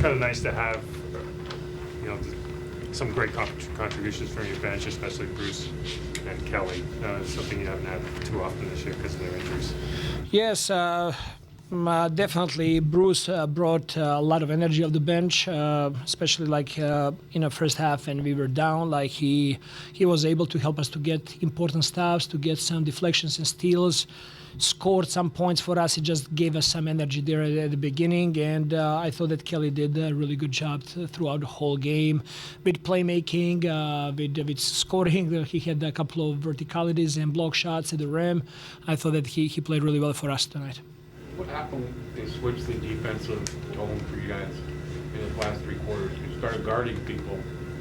kind of nice to have, some great contributions from your bench, especially Bruce and Kelly. Something you haven't had too often this year because of their injuries. Yes, definitely. Bruce brought a lot of energy off the bench, especially in the first half when we were down. Like he was able to help us to get important stops, to get some deflections and steals, scored some points for us. It just gave us some energy there at the beginning, and I thought that Kelly did a really good job throughout the whole game with playmaking, with scoring. He had a couple of verticalities and block shots at the rim. I thought that he played really well for us tonight. What happened when they switched the defensive tone for you guys in the last three quarters? You started guarding people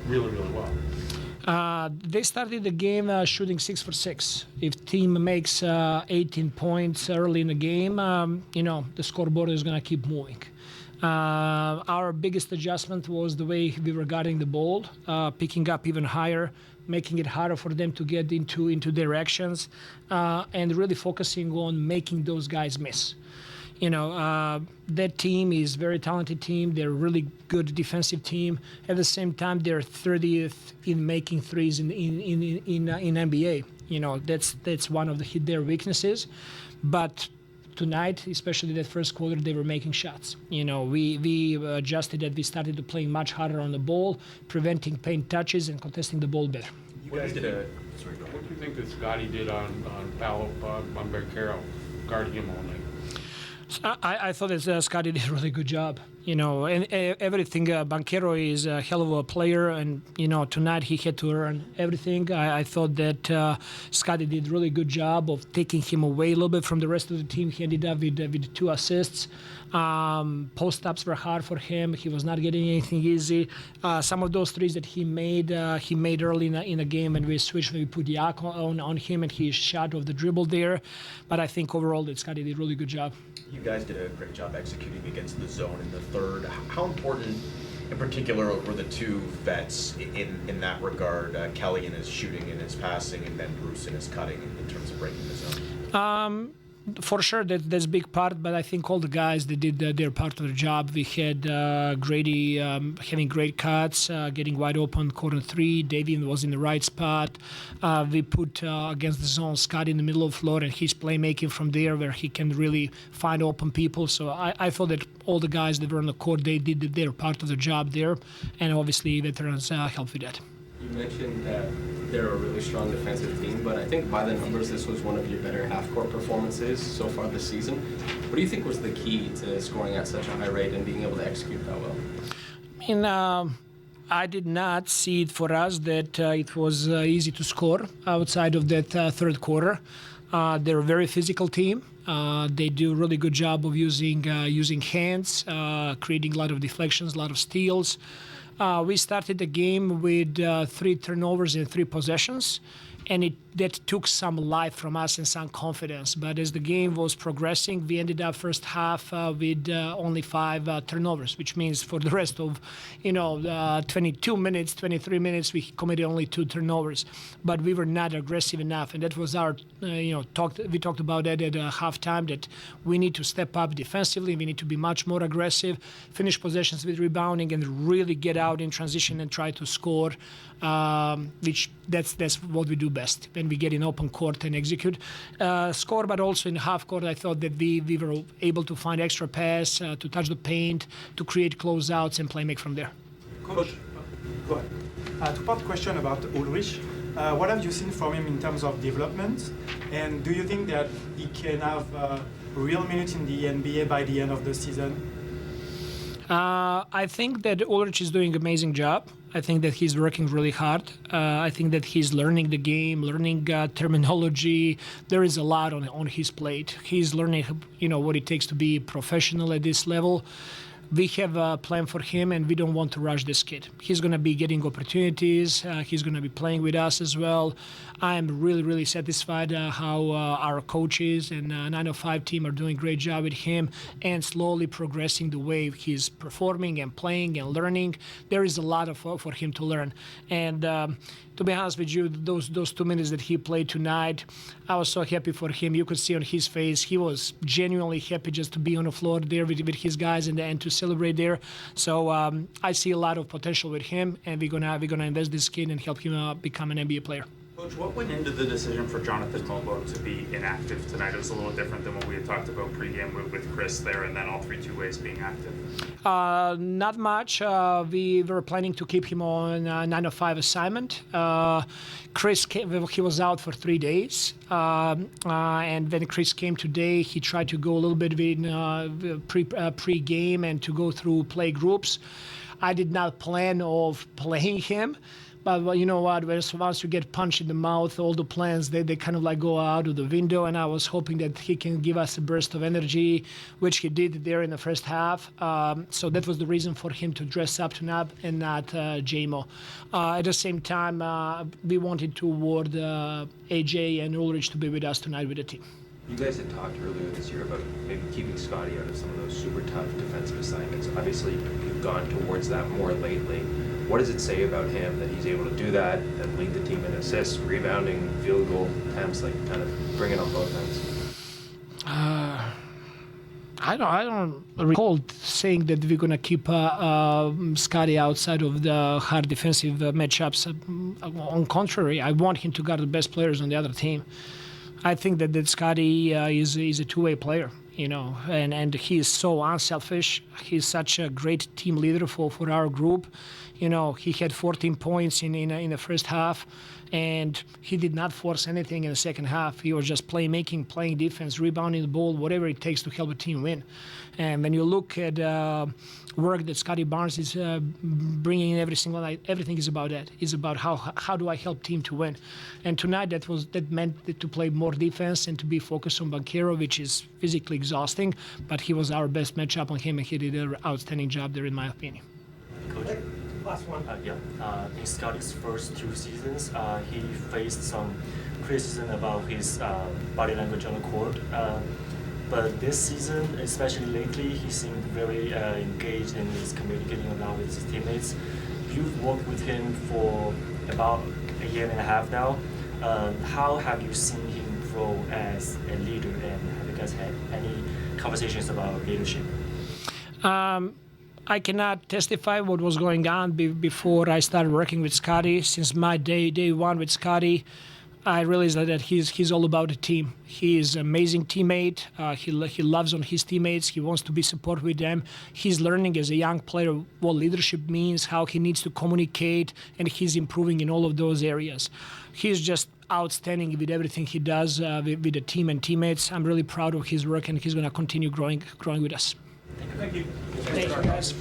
really, really well. They started the game shooting 6 for 6. If team makes 18 points early in the game, the scoreboard is going to keep moving. Our biggest adjustment was the way we were guarding the ball, picking up even higher, making it harder for them to get into their actions, and really focusing on making those guys miss. That team is a very talented team. They're a really good defensive team. At the same time, they're 30th in making threes in NBA. That's one of their weaknesses. But tonight, especially that first quarter, they were making shots. We adjusted that. We started to play much harder on the ball, preventing paint touches and contesting the ball better. You guys did what do you think that Scotty did on Beccaro, guarding him all night? I thought that Scotty did a really good job. And everything. Banchero is a hell of a player, and tonight he had to earn everything. I thought that Scotty did a really good job of taking him away a little bit from the rest of the team. He ended up with 2 assists. Post-ups were hard for him. He was not getting anything easy. Some of those threes that he made early in the game, and we switched. We put Yak on him, and he shot off the dribble there. But I think overall that Scotty did a really good job. You guys did a great job executing against the zone in the third. How important, in particular, were the 2 vets in that regard? Kelly in his shooting and his passing, and then Bruce in his cutting in terms of breaking the zone? For sure, that's a big part, but I think all the guys, they did their part of the job. We had Grady having great cuts, getting wide open, corner 3. Davian was in the right spot. We put against the zone Scott in the middle of the floor, and he's playmaking from there where he can really find open people. So I thought that all the guys that were on the court, they did their part of the job there, and obviously veterans helped with that. You mentioned that they're a really strong defensive team, but I think by the numbers, this was one of your better half-court performances so far this season. What do you think was the key to scoring at such a high rate and being able to execute that well? I did not see it for us that it was easy to score outside of that third quarter. They're a very physical team. They do a really good job of using hands, creating a lot of deflections, a lot of steals. We started the game with 3 turnovers and 3 possessions, and that took some life from us and some confidence. But as the game was progressing, we ended up first half with only 5 turnovers, which means for the rest of 22 minutes, 23 minutes, we committed only 2 turnovers. But we were not aggressive enough, and that was our we talked about that at halftime, that we need to step up defensively. We need to be much more aggressive, finish possessions with rebounding, and really get out in transition and try to score. Which that's what we do best when we get in open court and execute score. But also in half court, I thought that we were able to find extra pass, to touch the paint, to create closeouts and play make from there. Coach, go ahead. Two-part question about Ulrich. What have you seen from him in terms of development, and do you think that he can have real minutes in the NBA by the end of the season? I think that Ulrich is doing an amazing job. I think that he's working really hard. I think that he's learning the game, learning terminology. There is a lot on his plate. He's learning, what it takes to be professional at this level. We have a plan for him, and we don't want to rush this kid. He's going to be getting opportunities. He's going to be playing with us as well. I'm really, really satisfied how our coaches and 905 team are doing a great job with him and slowly progressing the way he's performing and playing and learning. There is a lot for him to learn. And to be honest with you, those 2 minutes that he played tonight, I was so happy for him. You could see on his face, he was genuinely happy just to be on the floor there with his guys and to celebrate there. So I see a lot of potential with him, and we're gonna invest this kid and help him become an NBA player. Coach, what went into the decision for Jonathan Mobo to be inactive tonight? It was a little different than what we had talked about pregame with Chris there, and then all 3 two-ways being active. Not much. We were planning to keep him on 9-5 assignment. Chris came, he was out for 3 days, and when Chris came today, he tried to go a little bit with pre-game and to go through play groups. I did not plan of playing him. But you know what, once you get punched in the mouth, all the plans, they kind of like go out of the window, and I was hoping that he can give us a burst of energy, which he did there in the first half. So that was the reason for him to dress up tonight and not JMO. At the same time, we wanted to award AJ and Ulrich to be with us tonight with the team. You guys had talked earlier this year about maybe keeping Scotty out of some of those super tough defensive assignments. Obviously, you've gone towards that more lately. What does it say about him that he's able to do that and lead the team in assists, rebounding, field goal attempts, like kind of bring it on both ends? I don't recall saying that we're going to keep Scotty outside of the hard defensive matchups. On contrary, I want him to guard the best players on the other team. I think that Scotty is a two-way player, you know, and he is so unselfish. He's such a great team leader for our group. You know, he had 14 points in the first half, and he did not force anything in the second half. He was just playmaking, playing defense, rebounding the ball, whatever it takes to help a team win. And when you look at work that Scotty Barnes is bringing in every single night, everything is about that. It's about how do I help team to win. And tonight that meant to play more defense and to be focused on Banchero, which is physically exhausting. But he was our best matchup on him, and he did an outstanding job there, in my opinion. Coach, last one. In Scotty's first 2 seasons, he faced some criticism about his body language on the court. But this season, especially lately, he seemed very engaged and is communicating a lot with his teammates. You've worked with him for about 1.5 years now. How have you seen him grow as a leader, and have you guys had any conversations about leadership? I cannot testify what was going on before I started working with Scotty. Since my day one with Scotty, I realized that he's all about the team. He is an amazing teammate. He loves on his teammates. He wants to be supportive with them. He's learning as a young player what leadership means, how he needs to communicate, and he's improving in all of those areas. He's just outstanding with everything he does with the team and teammates. I'm really proud of his work, and he's going to continue growing with us. Thank you. Thank you, guys.